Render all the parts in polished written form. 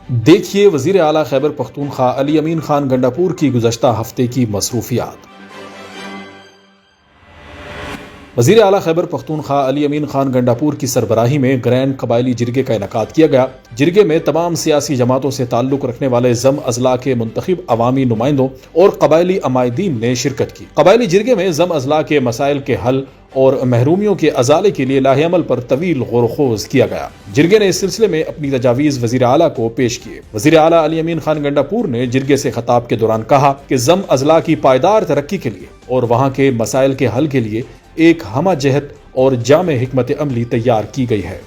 دیکھیے وزیر اعلیٰ خیبر پختونخوا علی امین خان گنڈاپور کی گزشتہ ہفتے کی مصروفیات۔ وزیر اعلیٰ خیبر پختونخوا علی امین خان گنڈاپور کی سربراہی میں گرینڈ قبائلی جرگے کا انعقاد کیا گیا۔ جرگے میں تمام سیاسی جماعتوں سے تعلق رکھنے والے ضم اضلاع کے منتخب عوامی نمائندوں اور قبائلی عمائدین نے شرکت کی۔ قبائلی جرگے میں ضم اضلاع کے مسائل کے حل اور محرومیوں کے ازالے کے لیے لاہ عمل پر طویل غور و خوض کیا گیا۔ جرگے نے اس سلسلے میں اپنی تجاویز وزیر اعلیٰ کو پیش کیے۔ وزیر اعلیٰ علی امین خان گنڈاپور نے جرگے سے خطاب کے دوران کہا کہ ضم اضلاع کی پائیدار ترقی کے لیے اور وہاں کے مسائل کے حل کے لیے ایک ہمہ جہت اور جامع حکمت عملی تیار کی گئی ہے۔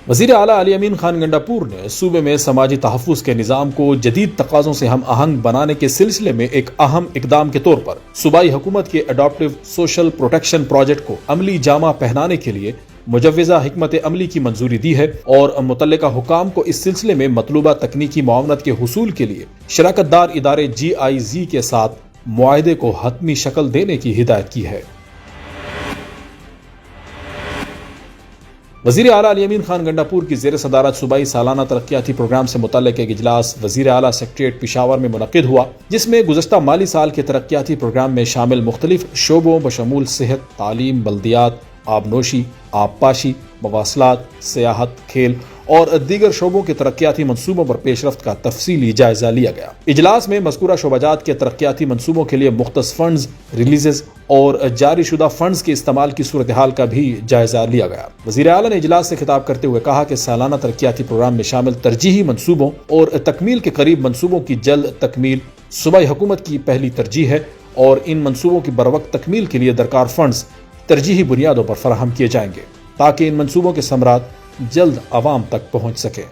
وزیر اعلیٰ علی امین خان گنڈاپور نے صوبے میں سماجی تحفظ کے نظام کو جدید تقاضوں سے ہم آہنگ بنانے کے سلسلے میں ایک اہم اقدام کے طور پر صوبائی حکومت کے اڈاپٹیو سوشل پروٹیکشن پروجیکٹ کو عملی جامہ پہنانے کے لیے مجوزہ حکمت عملی کی منظوری دی ہے اور متعلقہ حکام کو اس سلسلے میں مطلوبہ تکنیکی معاونت کے حصول کے لیے شراکت دار ادارے GIZ کے ساتھ معاہدے کو حتمی شکل دینے کی ہدایت کی ہے۔ وزیر اعلیٰ علی امین خان گنڈاپور کی زیر صدارت صوبائی سالانہ ترقیاتی پروگرام سے متعلق ایک اجلاس وزیر اعلیٰ سیکریٹریٹ پشاور میں منعقد ہوا، جس میں گزشتہ مالی سال کے ترقیاتی پروگرام میں شامل مختلف شعبوں بشمول صحت، تعلیم، بلدیات، آبنوشی، آبپاشی، مواصلات، سیاحت، کھیل اور دیگر شعبوں کے ترقیاتی منصوبوں پر پیش رفت کا تفصیلی جائزہ لیا گیا۔ اجلاس میں مذکورہ شعبہ جات کے ترقیاتی منصوبوں کے لیے مختص فنڈز ریلیزز اور جاری شدہ فنڈز کے استعمال کی صورتحال کا بھی جائزہ لیا گیا۔ وزیر اعلیٰ نے اجلاس سے خطاب کرتے ہوئے کہا کہ سالانہ ترقیاتی پروگرام میں شامل ترجیحی منصوبوں اور تکمیل کے قریب منصوبوں کی جلد تکمیل صوبائی حکومت کی پہلی ترجیح ہے اور ان منصوبوں کی بروقت تکمیل کے لیے درکار فنڈز ترجیحی بنیادوں پر فراہم کیے جائیں گے تاکہ ان منصوبوں کے ثمرات جلد عوام تک پہنچ سکے۔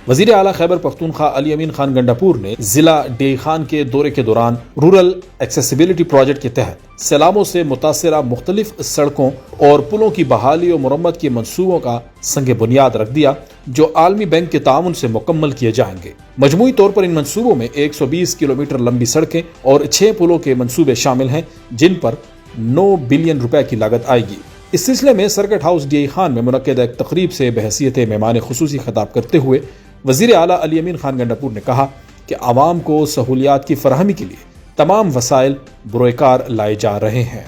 وزیر اعلیٰ خیبر پختونخوا علی امین خان گنڈاپور نے ضلع ڈی خان کے دورے کے دوران رورل ایکسیسیبلٹی پروجیکٹ کے تحت سیلابوں سے متاثرہ مختلف سڑکوں اور پلوں کی بحالی و مرمت کے منصوبوں کا سنگ بنیاد رکھ دیا جو عالمی بینک کے تعاون سے مکمل کیے جائیں گے۔ مجموعی طور پر ان منصوبوں میں 120 کلومیٹر لمبی سڑکیں اور 6 پلوں کے منصوبے شامل ہیں جن پر 9 بلین روپے کی لاگت آئے گی۔ اس سلسلے میں سرکٹ ہاؤس ڈی خان میں منعقدہ ایک تقریب سے بحیثیت مہمان خصوصی خطاب کرتے ہوئے وزیر اعلیٰ علی امین خان گنڈاپور نے کہا کہ عوام کو سہولیات کی فراہمی کے لیے تمام وسائل بروئے کار لائے جا رہے ہیں۔